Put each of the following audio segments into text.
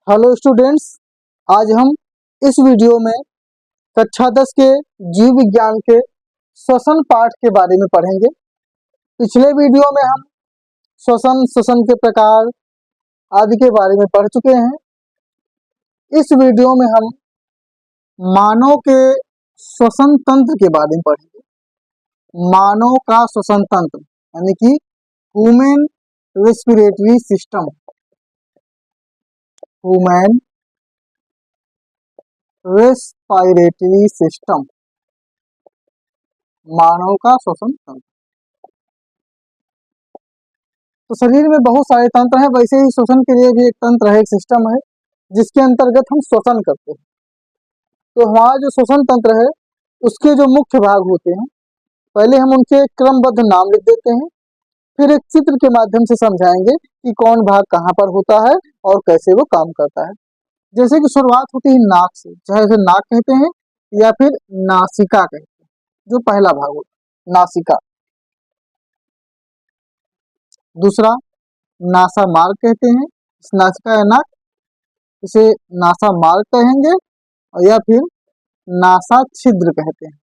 Hello students, आज हम इस वीडियो में कक्षा 10 के जीव विज्ञान के श्वसन पाठ के बारे में पढ़ेंगे। पिछले वीडियो में हम श्वसन के प्रकार आदि के बारे में पढ़ चुके हैं। इस वीडियो में हम मानव के श्वसन तंत्र के बारे में पढ़ेंगे। मानव का श्वसन तंत्र यानी कि human respiratory system. Human respiratory system, मानव का श्वसन तंत्र। तो शरीर में बहुत सारे तंत्र हैं, वैसे ही श्वसन के लिए भी एक तंत्र है, एक सिस्टम है जिसके अंतर्गत हम श्वसन करते हैं। तो हमारा जो श्वसन तंत्र है उसके जो मुख्य भाग होते हैं, पहले हम उनके क्रमबद्ध नाम लिख देते हैं, फिर एक चित्र के माध्यम से समझाएंगे कि कौन भाग कहाँ पर होता है और कैसे वो काम करता है। जैसे कि शुरुआत होती है नाक से, चाहे उसे नाक कहते हैं या फिर नासिका कहते हैं। जो पहला भाग होता है नासिका। दूसरा नासा मार्ग कहते हैं, इस नासिका या नाक, इसे नासा मार्ग कहेंगे या फिर नासा छिद्र कहते हैं।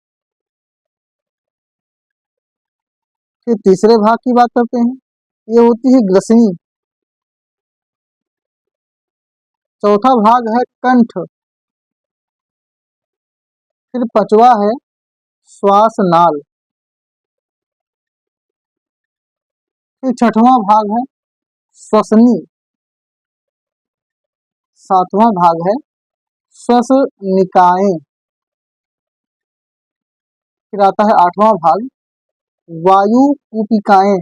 फिर तीसरे भाग की बात करते हैं, ये होती है ग्रसनी। चौथा भाग है कंठ। फिर पांचवा है श्वास नाल। फिर छठवां भाग है श्वसनी। सातवां भाग है श्वसनिकाएं। फिर आता है आठवां भाग वायु कूपिकाएं।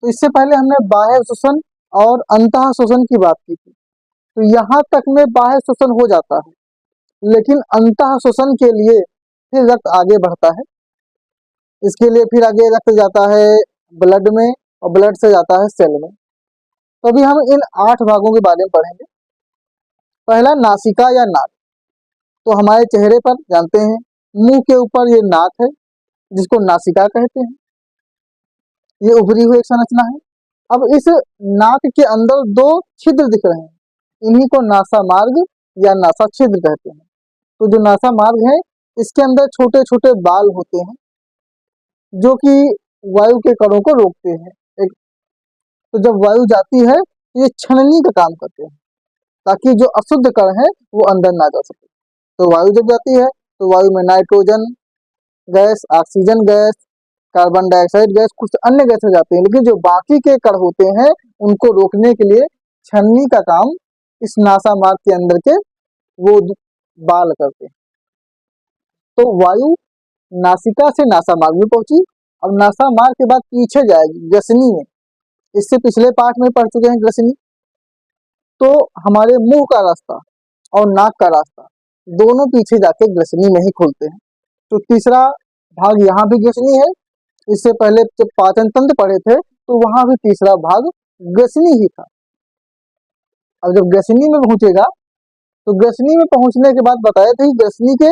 तो इससे पहले हमने बाह्य श्वसन और अंतः श्वसन की बात की थी। तो यहाँ तक में बाह्य श्वसन हो जाता है, लेकिन अंतः श्वसन के लिए फिर रक्त आगे बढ़ता है। इसके लिए फिर आगे रक्त जाता है ब्लड में और ब्लड से जाता है सेल में। तो अभी हम इन 8 भागों के बारे में पढ़ेंगे। पहला नासिका या नाक। तो हमारे चेहरे पर जानते हैं मुंह के ऊपर ये नाक है जिसको नासिका कहते हैं। ये उभरी हुई एक संरचना है। अब इस नाक के अंदर 2 छिद्र दिख रहे हैं, इन्हीं को नासा मार्ग या नासा छिद्र कहते हैं। तो जो नासा मार्ग है इसके अंदर छोटे छोटे बाल होते हैं जो कि वायु के कणों को रोकते हैं। तो जब वायु जाती है ये छननी का काम करते हैं ताकि जो अशुद्ध कण है वो अंदर ना जा सके। तो वायु जब जाती है तो वायु में nitrogen gas, oxygen gas, carbon dioxide gas, कुछ अन्य गैसें जाती हैं, लेकिन जो बाकी के कण होते हैं उनको रोकने के लिए छन्नी का काम इस नासा मार्ग के अंदर के वो बाल करते हैं। तो वायु नासिका से नासा मार्ग में पहुंची। अब नासा मार्ग के बाद पीछे जाएगी ग्रसनी में। इससे पिछले पाठ में पढ़ चुके हैं ग्रसनी। तो हमारे मुंह का रास्ता और नाक का रास्ता दोनों पीछे जाके ग्रसनी में ही खुलते हैं। तो तीसरा भाग यहाँ भी ग्रसनी है। इससे पहले जब पाचन तंत्र पढ़े थे तो वहां भी तीसरा भाग ग्रसनी ही था। अब जब ग्रसनी में पहुंचेगा तो ग्रसनी में पहुंचने के बाद बताया था कि ग्रसनी के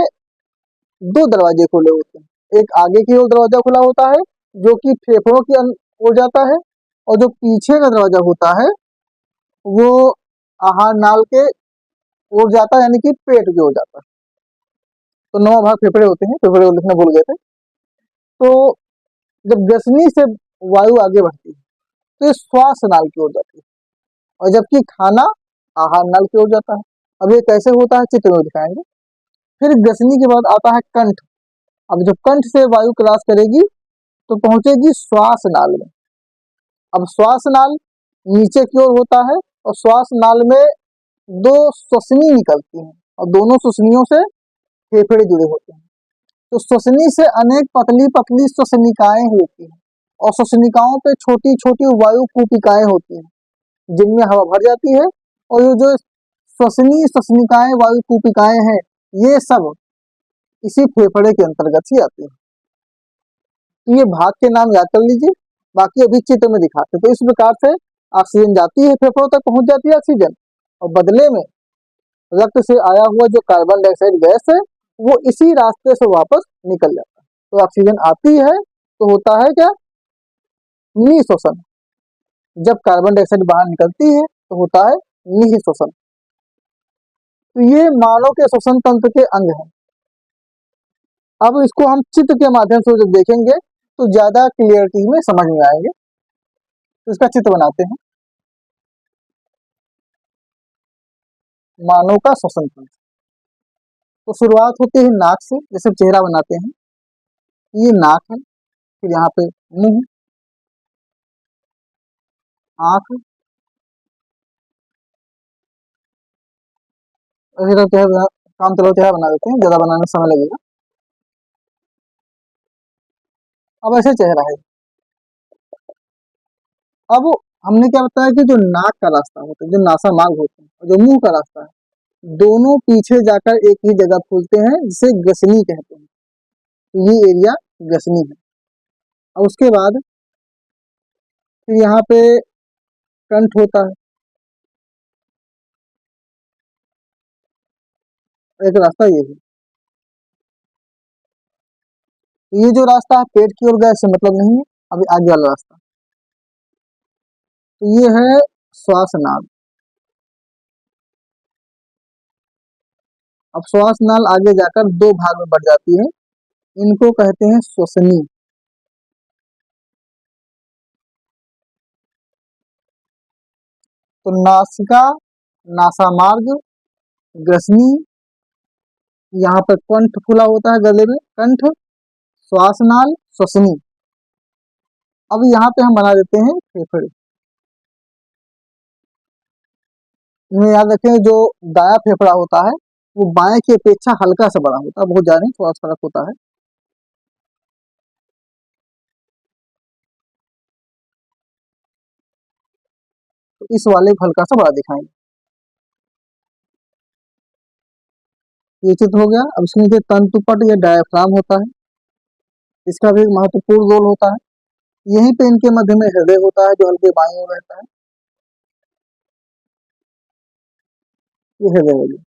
2 दरवाजे खुले होते हैं। एक आगे की ओर दरवाजा खुला होता है जो कि फेफड़ों की ओर जाता है, और जो पीछे का दरवाजा होता है वो आहार नाल के ओर जाता है, यानी कि पेट की ओर जाता है। तो 9 भाग फेफड़े होते हैं, फेफड़े लिखना भूल गए थे। तो जब ग्रसनी से वायु आगे बढ़ती है तो ये श्वास नाल की ओर जाती है, और जबकि खाना आहार नाल की ओर जाता है। अब ये कैसे होता है चित्र में दिखाएंगे। फिर ग्रसनी के बाद आता है कंठ। अब जब कंठ से वायु क्रॉस करेगी तो पहुंचेगी श्वास नाल में। अब श्वास नाल नीचे की ओर होता है और श्वास नाल में 2 श्वसनी निकलती हैं और दोनों श्वसनियों से फेफड़े जुड़े होते हैं। तो श्वसनी से अनेक पतली पतली श्वसनिकाएं होती हैं और श्वसनिकाओं पे छोटी छोटी वायु कूपिकाएं होती हैं जिनमें हवा भर जाती है, और ये जो श्वसनिकाएं वायु कूपिकाएं हैं ये सब इसी फेफड़े के अंतर्गत ही आती है। तो ये भाग के नाम याद कर लीजिए, बाकी अभी चित्र में दिखाते। तो इस प्रकार से ऑक्सीजन जाती है, फेफड़ों तक पहुंच जाती है ऑक्सीजन, और बदले में रक्त से आया हुआ जो कार्बन डाइऑक्साइड गैस है वो इसी रास्ते से वापस निकल जाता है। तो ऑक्सीजन आती है तो होता है क्या, निःश्वसन, जब कार्बन डाइऑक्साइड बाहर निकलती है तो होता है निःश्वसन। तो ये मानव के श्वसन तंत्र के अंग हैं। अब इसको हम चित्र के माध्यम से जब देखेंगे तो ज्यादा क्लियरिटी में समझ में आएंगे। तो इसका चित्र बनाते हैं। मानव का श्वसन तंत्र। तो शुरुआत होती है नाक से, जैसे चेहरा बनाते हैं, ये नाक है, फिर यहाँ पे मुंह, आंख, काम चलो चेहरा बना देते हैं, ज्यादा बनाने में समय लगेगा। अब ऐसे चेहरा है। अब हमने क्या बताया कि जो नाक का रास्ता होता है, जो नासा मार्ग होता है, और जो मुंह का रास्ता है, दोनों पीछे जाकर एक ही जगह खुलते हैं, जिसे ग्रसनी कहते हैं। तो ये एरिया ग्रसनी है। और उसके बाद फिर यहाँ पे कंठ होता है, एक रास्ता ये है। ये जो रास्ता है पेट की ओर गया, इससे मतलब नहीं है। अभी आगे वाला रास्ता, तो ये है श्वास नाल। अब श्वास नाल आगे जाकर दो भाग में बढ़ जाती है, इनको कहते हैं श्वसनी। तो नासिका, नासा मार्ग, ग्रसनी, यहाँ पर कंठ खुला होता है गले में, कंठ, श्वास नाल, श्वसनी। अब यहाँ पे हम बना देते हैं फेफड़े। इन्हें याद रखें, जो दाया फेफड़ा होता है वो बाएं की अपेक्षा हल्का सा बड़ा होता है, बहुत ज्यादा नहीं, थोड़ा सा फर्क होता है। तो इस वाले को हल्का सा बड़ा दिखाएंगे। ये चित्र हो गया। अब इसके नीचे तंतुपट या डायफ्राम होता है, इसका भी एक महत्वपूर्ण रोल होता है। यहीं पे इनके मध्य में हृदय होता है, जो हल्के बाईं ओर रहता है। ये हृदय हो गया।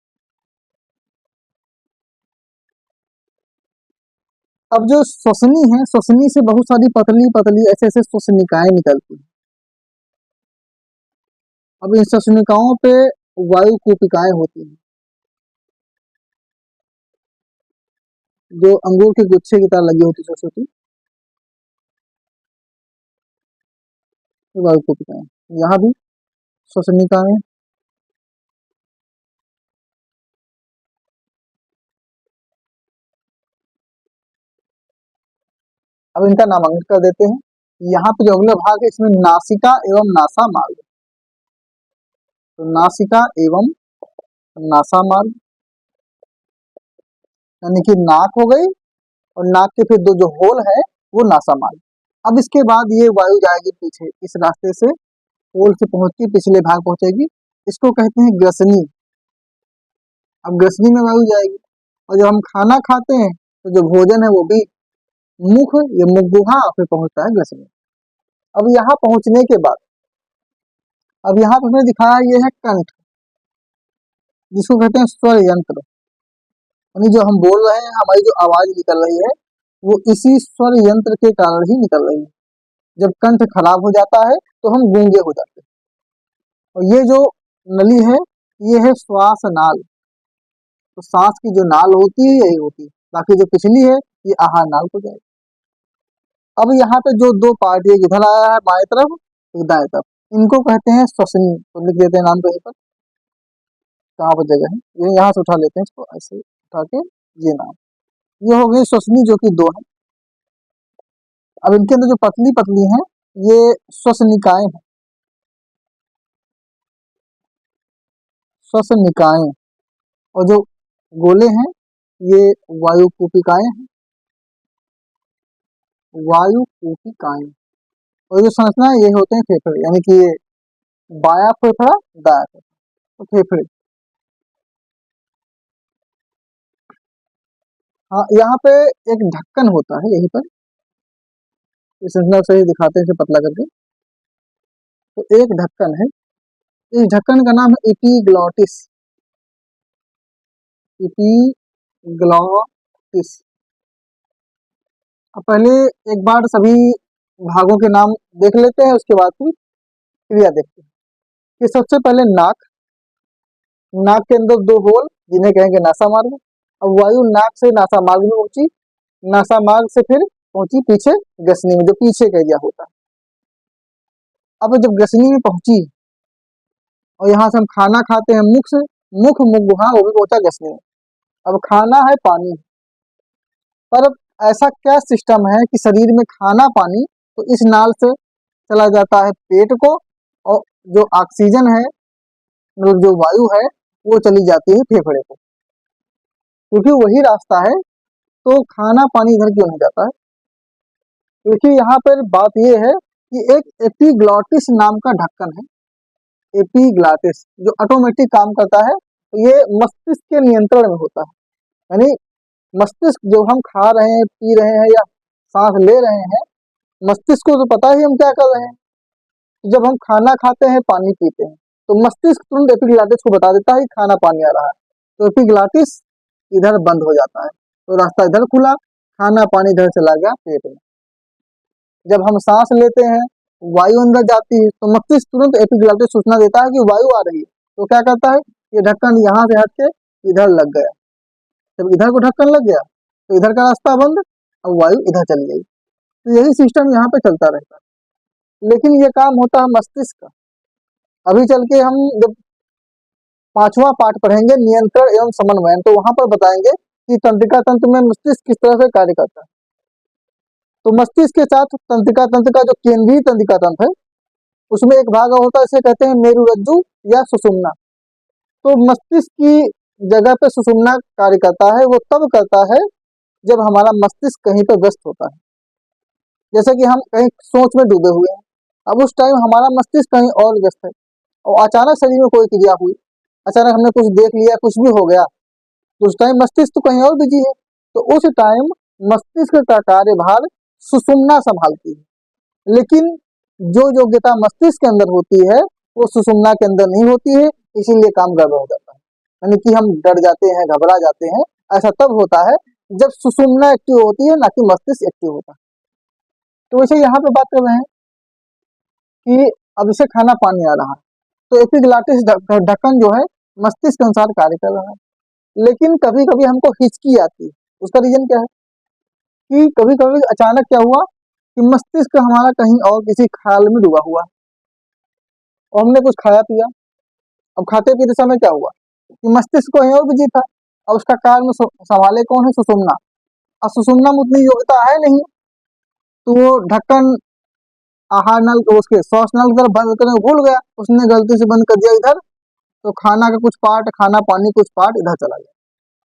अब जो श्वसनी है, श्वसनी से बहुत सारी पतली पतली ऐसे ऐसे श्वसनिकाएं निकलती हैं। अब इन श्वसनिकाओं पे वायु कूपिकाएं होती हैं, जो अंगूर के गुच्छे की तरह लगी होती है, छोटी छोटी वायु कूपिकाएं। यहाँ भी श्वसनिकाएं। अब इनका नामांकन कर देते हैं। यहाँ पे जो अगला भाग है, इसमें नासिका एवं नासा मार्ग। तो नासिका एवं नासा मार्ग, यानी कि नाक हो गई, और नाक के फिर दो जो होल है वो नासा मार्ग। अब इसके बाद ये वायु जाएगी पीछे, इस रास्ते से होल से पहुंच के पिछले भाग पहुंचेगी, इसको कहते हैं ग्रसनी। अब ग्रसनी में वायु जाएगी, और जब हम खाना खाते हैं तो जो भोजन है वो भी मुख, ये मुख गुहा, फिर पहुंचता है ग्रसनी। अब यहाँ पहुंचने के बाद, अब यहाँ पे हमने दिखाया ये है कंठ, जिसको कहते हैं स्वर यंत्र। यानी जो हम बोल रहे हैं, हमारी जो आवाज निकल रही है, वो इसी स्वर यंत्र के कारण ही निकल रही है। जब कंठ खराब हो जाता है तो हम गूंगे हो जाते हैं। और ये जो नली है, ये है श्वास नाल। तो सांस की जो नाल होती है यही होती है, बाकी जो पिछली है ये आहार नाल को जाएगी। अब यहाँ पे जो दो पार्ट, एक इधर आया है बाएं तरफ, एक दाएं तरफ, इनको कहते हैं श्वसनी। तो लिख देते हैं नाम कहीं पर, कहाँ पर जगह है, ये यहाँ से उठा लेते हैं, इसको ऐसे उठा के ये नाम, ये हो गई श्वसनी, जो कि दो है। अब इनके अंदर जो पतली पतली हैं, ये श्वसनिकाएं हैं, श्वसनिकाएं। और जो गोले हैं, ये वायु कूपिकाएं हैं, वायु कूपिकाएं। और जो संरचना है, ये होते हैं फेफड़े, यानी कि ये बाया फेफड़ा, दाया फेफड़ा, तो फेफड़े। हाँ, यहाँ पे एक ढक्कन होता है यहीं पर, इस संरचना से ही दिखाते हैं इसे पतला करके। तो एक ढक्कन है, इस ढक्कन का नाम है एपीग्लॉटिस। एपीग्लॉटिस। अब पहले एक बार सभी भागों के नाम देख लेते हैं, उसके बाद फिर क्रिया देखते हैं कि सबसे पहले नाक, नाक के अंदर दो होल जिन्हें कहेंगे नासा मार्ग। अब वायु नाक से नासा मार्ग में पहुंची, नासा मार्ग से फिर पहुंची पीछे ग्रसनी में, जो पीछे का एरिया होता है। अब जब ग्रसनी में पहुंची और यहाँ से हम खाना खाते हैं मुख से, मुख गुहा वो भी पहुंचा ग्रसनी में। अब खाना है पानी, पर अब ऐसा क्या सिस्टम है कि शरीर में खाना पानी तो इस नाल से चला जाता है पेट को, और जो ऑक्सीजन है मतलब जो वायु है वो चली जाती है फेफड़े को, क्योंकि वही रास्ता है। तो खाना पानी इधर क्यों नहीं जाता है? देखिए यहाँ पर बात ये है कि एक एपिग्लॉटिस नाम का ढक्कन है, एपिग्लॉटिस, जो ऑटोमेटिक काम करता है। तो ये मस्तिष्क के नियंत्रण में होता है, यानी मस्तिष्क जो हम खा रहे हैं, पी रहे हैं या सांस ले रहे हैं, मस्तिष्क को तो पता ही हम क्या कर रहे हैं। जब हम खाना खाते हैं, पानी पीते हैं, तो मस्तिष्क तुरंत एपिग्लॉटिस को बता देता है कि खाना पानी आ रहा है, तो एपिग्लॉटिस इधर बंद हो जाता है, तो रास्ता इधर खुला, खाना पानी इधर चला गया पेट में। जब हम सांस लेते हैं, वायु अंदर जाती है, तो मस्तिष्क तुरंत एपिग्लॉटिस सूचना देता है कि वायु आ रही है, तो क्या करता है, ये ढक्कन यहाँ से हट के इधर लग गया। जब इधर को ढक्कन लग गया तो इधर का रास्ता बंद, अब वायु इधर चली गई। तो यही सिस्टम यहाँ पे चलता रहता है, लेकिन ये काम होता है मस्तिष्क का। अभी चल के हम जब 5वां पाठ पढ़ेंगे नियंत्रण एवं समन्वयन, तो वहां पर बताएंगे कि तंत्रिका तंत्र में मस्तिष्क किस तरह से कार्य करता है। तो मस्तिष्क के साथ तंत्रिका तंत्र का जो केंद्रीय तंत्रिका तंत्र है, उसमें एक भाग और होता है, इसे कहते हैं मेरुरज्जु या सुषुम्ना। तो मस्तिष्क की जगह पे सुषुम्ना कार्य करता है। वो तब करता है जब हमारा मस्तिष्क कहीं पर व्यस्त होता है, जैसे कि हम कहीं सोच में डूबे हुए हैं, अब उस टाइम हमारा मस्तिष्क कहीं और व्यस्त है, और अचानक शरीर में कोई क्रिया हुई, अचानक हमने कुछ देख लिया, कुछ भी हो गया, तो उस टाइम मस्तिष्क तो कहीं और बिजी है, तो उस टाइम मस्तिष्क का कार्यभार सुषुम्ना संभालती है। लेकिन जो योग्यता मस्तिष्क के अंदर होती है वो सुषुम्ना के अंदर नहीं होती है, इसीलिए काम गड़बड़ हो जाता है, यानी कि हम डर जाते हैं, घबरा जाते हैं। ऐसा तब होता है जब सुषुम्ना एक्टिव होती है, ना कि मस्तिष्क एक्टिव होता है। तो वैसे यहाँ पे बात कर रहे हैं कि अब इसे खाना पानी आ रहा है, तो एपिग्लॉटिस ढक्कन जो है मस्तिष्क के अनुसार कार्य कर रहा है। लेकिन कभी कभी हमको हिचकी आती है, उसका रीजन क्या है कि कभी कभी अचानक क्या हुआ कि मस्तिष्क हमारा कहीं और किसी ख्याल में डूबा हुआ है, और हमने कुछ खाया पिया। अब खाते पीते समय क्या हुआ कि मस्तिष्क कहीं और बिजी था, और उसका कार्य संभाले कौन है, सुषुम्ना। और सुषुम्ना में उतनी योग्यता है नहीं, तो वो ढक्कन आहार नल को उसके श्वास नल की तरफ बंद करने भूल गया, उसने गलती से बंद कर दिया इधर, तो खाना का कुछ पार्ट, खाना पानी कुछ पार्ट इधर चला गया,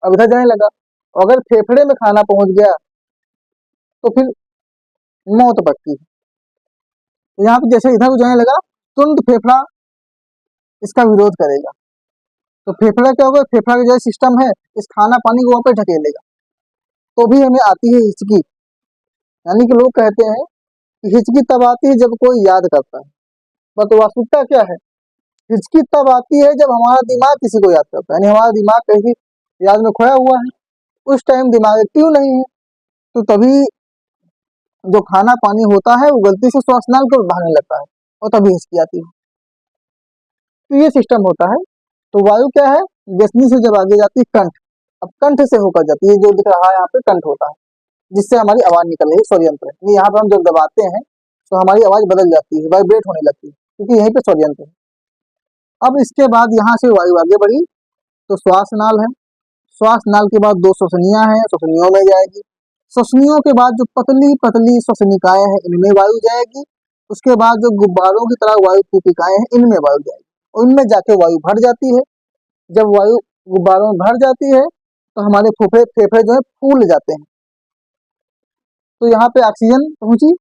अब इधर जाने लगा। अगर फेफड़े में खाना पहुंच गया तो फिर मौत पक्की है। तो यहाँ पे जैसे इधर जाने लगा, तुरंत फेफड़ा इसका विरोध करेगा। तो फेफड़ा क्या होगा, फेफड़ा का जो सिस्टम है इस खाना पानी को वापस ढकेलेगा, तो भी हमें आती है हिचकी। यानी कि लोग कहते हैं कि हिचकी तब आती है जब कोई याद करता है, बट वास्तविकता क्या है, हिचकी तब आती है जब हमारा दिमाग किसी को याद करता है, यानी हमारा दिमाग कहीं याद में खोया हुआ है, उस टाइम दिमाग एक्टिव नहीं है, तो तभी जो खाना पानी होता है वो गलती से श्वासनाल को भागने लगता है, और तभी हिचकी आती है। तो ये सिस्टम होता है। तो वायु क्या है, ग्रसनी से जब आगे जाती है कंठ, अब कंठ से होकर जाती है, जो दिख रहा है यहाँ पे कंठ होता है, जिससे हमारी आवाज निकल रही है, स्वरयंत्र है। यहाँ पर हम जब दबाते हैं तो हमारी आवाज बदल जाती है, वाइब्रेट होने लगती है, क्योंकि यहीं पे स्वरयंत्र है। अब इसके बाद यहाँ से वायु आगे बढ़ी तो श्वास नाल है, श्वास नाल के बाद दो श्वसनियां हैं, श्वसनियों में जाएगी। श्वसनियों के बाद जो पतली पतली श्वसनिकाएं हैं इनमें वायु जाएगी। उसके बाद जो गुब्बारों की तरह वायु कूपिकाएं हैं इनमें वायु जाएगी, और इनमें जाके वायु भर जाती है। जब वायु गुब्बारों में भर जाती है तो हमारे फेफड़े फेफड़े जो है फूल जाते हैं, तो यहाँ पे ऑक्सीजन पहुंची।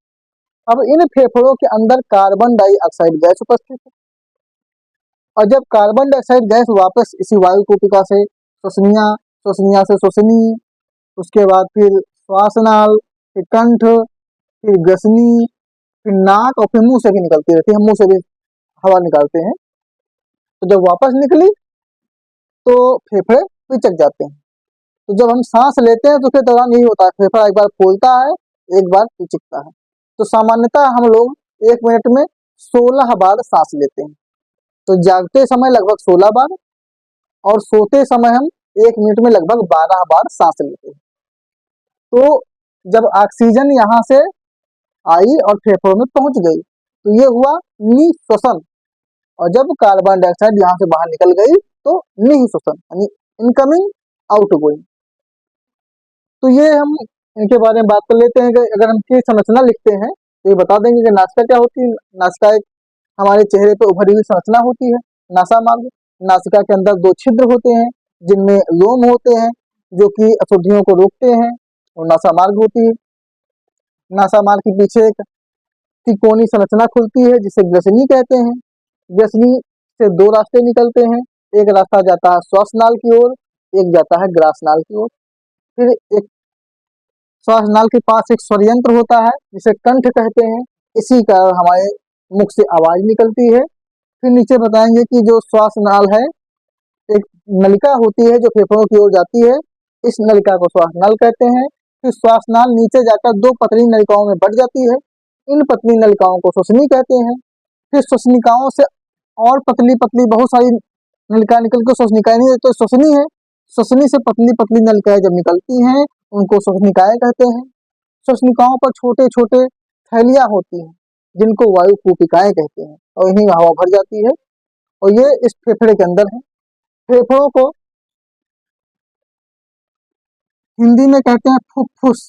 अब इन फेफड़ों के अंदर कार्बन डाइऑक्साइड गैस उपस्थित है, और जब कार्बन डाइऑक्साइड गैस वापस इसी वायु कूपिका से श्वसनिया, श्वसनिया से श्वसनी, उसके बाद फिर श्वासनाल, फिर कंठ, फिर ग्रसनी, फिर नाक, और फिर मुंह से भी निकलती रहती है, हम मुंह से भी हवा निकालते हैं। तो जब वापस निकली तो फेफड़े पिचक जाते हैं। तो जब हम सांस लेते हैं तो उसके दौरान यही होता है, फेफड़ा एक बार फूलता है, एक बार पिचकता है। तो सामान्यतः हम लोग 1 मिनट में 16 बार सांस लेते हैं। तो जागते समय लगभग 16 बार और सोते समय हम 1 मिनट में लगभग 12 बार सांस लेते हैं। तो जब ऑक्सीजन यहाँ से आई और फेफड़ों में पहुंच गई तो ये हुआ निःश्वसन, और जब कार्बन डाइऑक्साइड यहाँ से बाहर निकल गई तो निःश्वसन यानी इनकमिंग आउटगोइंग। तो ये हम इनके बारे में बात कर लेते हैं कि अगर हम इसकी संरचना लिखते हैं तो ये बता देंगे कि नासिका क्या होती है। नासिका एक हमारे चेहरे पे उभरी हुई संरचना होती है, नासा मार्ग। नासिका के अंदर 2 छिद्र होते हैं जिनमें लोम होते हैं जो कि अशुद्धियों को रोकते हैं, और नासा मार्ग होती है। नासा मार्ग के पीछे एक त्रिकोणीय संरचना खुलती है जिसे ग्रसनी कहते हैं। ग्रसनी से 2 रास्ते निकलते हैं, एक रास्ता जाता है श्वासनाल की ओर, एक जाता है ग्रासनाल की ओर। फिर एक श्वासनाल के पास एक स्वरयंत्र होता है जिसे कंठ कहते हैं, इसी कारण हमारे मुख से आवाज निकलती है। फिर नीचे बताएंगे कि जो श्वासनाल है, एक नलिका होती है जो फेफड़ों की ओर जाती है, इस नलिका को श्वासनाल कहते हैं। फिर श्वासनाल नीचे जाकर 2 पतली नलिकाओं में बढ़ जाती है, इन पतली नलिकाओं को श्वसनी कहते हैं। फिर श्वसनिकाओं से और पतली पतली बहुत सारी नलिका निकल कर श्वसनिकाएं नहीं तो श्वसनी है, श्वसनी से पतली पतली नलिकाएं जब निकलती हैं उनको श्वसनिकाएं कहते हैं। श्वसनिकाओं पर छोटे छोटे थैलियां होती हैं जिनको वायु कूपिकाएं कहते हैं, और इन्हीं में हवा भर जाती है, और ये इस फेफड़े के अंदर है। फेफड़ों को हिंदी में कहते हैं फुफ्फुस,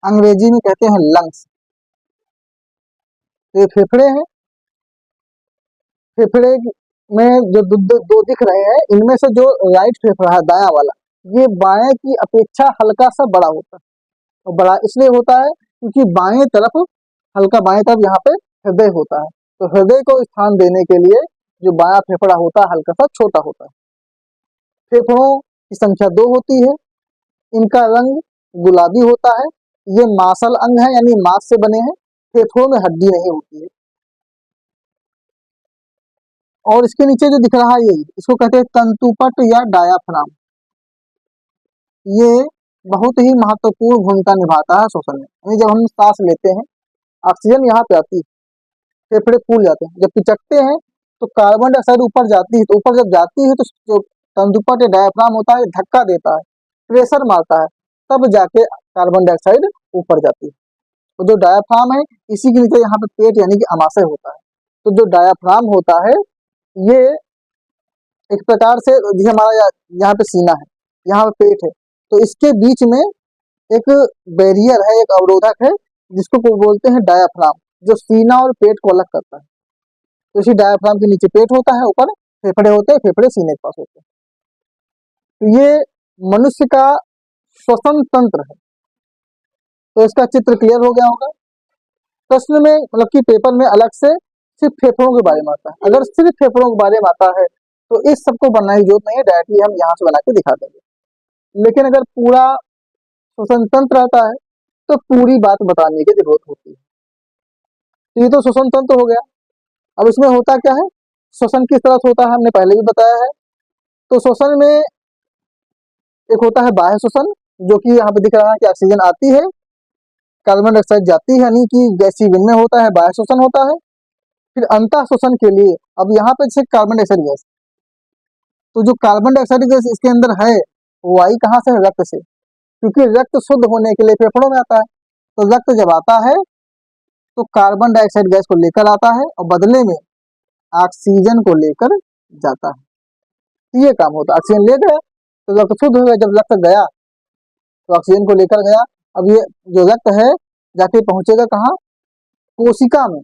अंग्रेजी में कहते हैं लंग्स। ये फेफड़े हैं। फेफड़े में जो दो दिख रहे हैं, इनमें से जो राइट फेफड़ा है दायां वाला, ये बाएं की अपेक्षा हल्का सा बड़ा होता है। और बड़ा इसलिए होता है क्योंकि बाएं तरफ हल्का बाएं तरफ यहाँ पे हृदय होता है, तो हृदय को स्थान देने के लिए जो बायां फेफड़ा होता है हल्का सा छोटा होता है। फेफड़ों की संख्या 2 होती है, इनका रंग गुलाबी होता है। ये मांसल अंग है यानी मांस से बने हैं, फेफड़ों में हड्डी नहीं होती है। और इसके नीचे जो दिख रहा है ये, इसको कहते हैं तंतुपट या डायाफ्राम। ये बहुत ही महत्वपूर्ण भूमिका निभाता है श्वसन में। यानी जब हम सांस लेते हैं, ऑक्सीजन यहाँ पे आती है, फेफड़े फूल जाते हैं, जब पिचकते हैं तो कार्बन डाइऑक्साइड ऊपर जाती है, तो ऊपर जब जाती है तो जो तंतुपट या डायाफ्राम होता है धक्का देता है, प्रेशर मारता है, तब जाके कार्बन डाइऑक्साइड ऊपर जाती है। तो जो डायाफ्राम है, इसी के नीचे यहाँ पे पेट यानी कि अमाशय होता है। तो जो डायाफ्राम होता है ये एक प्रकार से, जैसे हमारा यहाँ पे सीना है, यहाँ पे पेट है, तो इसके बीच में एक बैरियर है, एक अवरोधक है जिसको बोलते हैं डायाफ्राम, जो सीना और पेट को अलग करता है। तो इसी डायाफ्राम के नीचे पेट होता है, ऊपर फेफड़े होते हैं, फेफड़े सीने के पास होते हैं। तो ये मनुष्य का श्वसन तंत्र है। तो इसका चित्र क्लियर हो गया होगा। प्रश्न में मतलब कि पेपर में अलग से सिर्फ फेफड़ों के बारे में आता है। अगर सिर्फ फेफड़ों के बारे में आता है तो इस सबको बनाने की जरूरत नहीं है, डायरेक्टली हम यहाँ से बना के दिखा देंगे। लेकिन अगर पूरा श्वसन तंत्र आता है तो पूरी बात बताने की जरूरत होती है। तो ये तो श्वसन तंत्र हो गया। अब इसमें होता क्या है, श्वसन किस तरह से होता है हमने पहले भी बताया है। तो श्वसन में एक होता है बाह्य श्वसन, जो कि यहाँ पे दिख रहा है कि ऑक्सीजन आती है, कार्बन डाइऑक्साइड जाती है, यानी कि गैसीय विनिमय होता है, बाह्य श्वसन होता है। फिर अंतः श्वसन के लिए, अब यहाँ पे जैसे कार्बन डाइऑक्साइड गैस, तो जो कार्बन डाइऑक्साइड गैस इसके अंदर है वो आई कहाँ से, रक्त से, क्योंकि रक्त शुद्ध होने के लिए फेफड़ों में आता है। तो रक्त जब आता है तो कार्बन डाइऑक्साइड गैस को लेकर आता है और बदले में ऑक्सीजन को लेकर जाता है। ये काम होता है, ऑक्सीजन ले गया तो रक्त शुद्ध हो गया, जब रक्त गया तो ऑक्सीजन को लेकर गया। अब ये जो रक्त है जाके पहुंचेगा कहाँ, कोशिका में,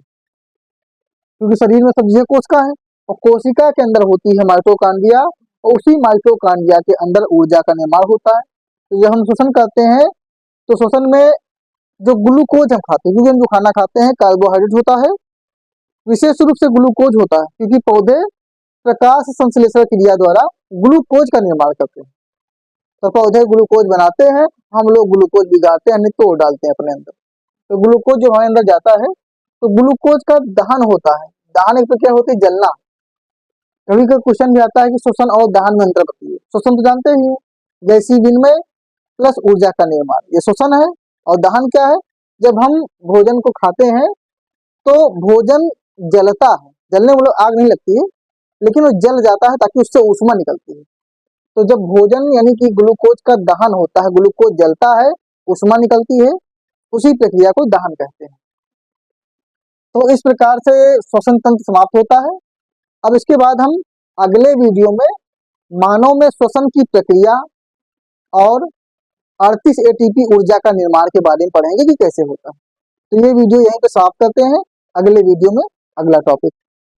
क्योंकि शरीर में सब चीजें कोशिका है, और कोशिका के अंदर होती है माइटोकांड्रिया, और उसी माइटोकांड्रिया के अंदर ऊर्जा का निर्माण होता है। तो जब हम श्वसन करते हैं तो श्वसन में जो ग्लूकोज हम खाते हैं, क्योंकि हम जो खाना खाते हैं कार्बोहाइड्रेट होता है, विशेष रूप से ग्लूकोज होता है, क्योंकि पौधे प्रकाश संश्लेषण क्रिया द्वारा ग्लूकोज का निर्माण करते हैं। तो पौधे ग्लूकोज बनाते हैं, हम लोग ग्लूकोज बिगाड़ते हैं, तोड़ डालते हैं अपने अंदर। तो ग्लूकोज जो हमारे अंदर जाता है तो ग्लूकोज का दहन होता है। दहन एक प्रक्रिया होती है जलना। कभी कभी क्वेश्चन भी आता है कि श्वसन और दहन में अंतर बताइए। श्वसन तो जानते ही हैं, गैसीय विनिमय प्लस ऊर्जा का निर्माण, ये श्वसन है। और दहन क्या है, जब हम भोजन को खाते हैं तो भोजन जलता है, जलने मतलब आग नहीं लगती है, लेकिन वो जल जाता है ताकि उससे ऊष्मा निकलती है। तो जब भोजन यानी कि ग्लूकोज का दहन होता है, ग्लूकोज जलता है, ऊष्मा निकलती है, उसी प्रक्रिया को दहन कहते हैं। तो इस प्रकार से श्वसन तंत्र समाप्त होता है। अब इसके बाद हम अगले वीडियो में मानव में श्वसन की प्रक्रिया और 38 एटीपी ऊर्जा का निर्माण के बारे में पढ़ेंगे कि कैसे होता है। तो ये वीडियो यहीं पे समाप्त करते हैं, अगले वीडियो में अगला टॉपिक।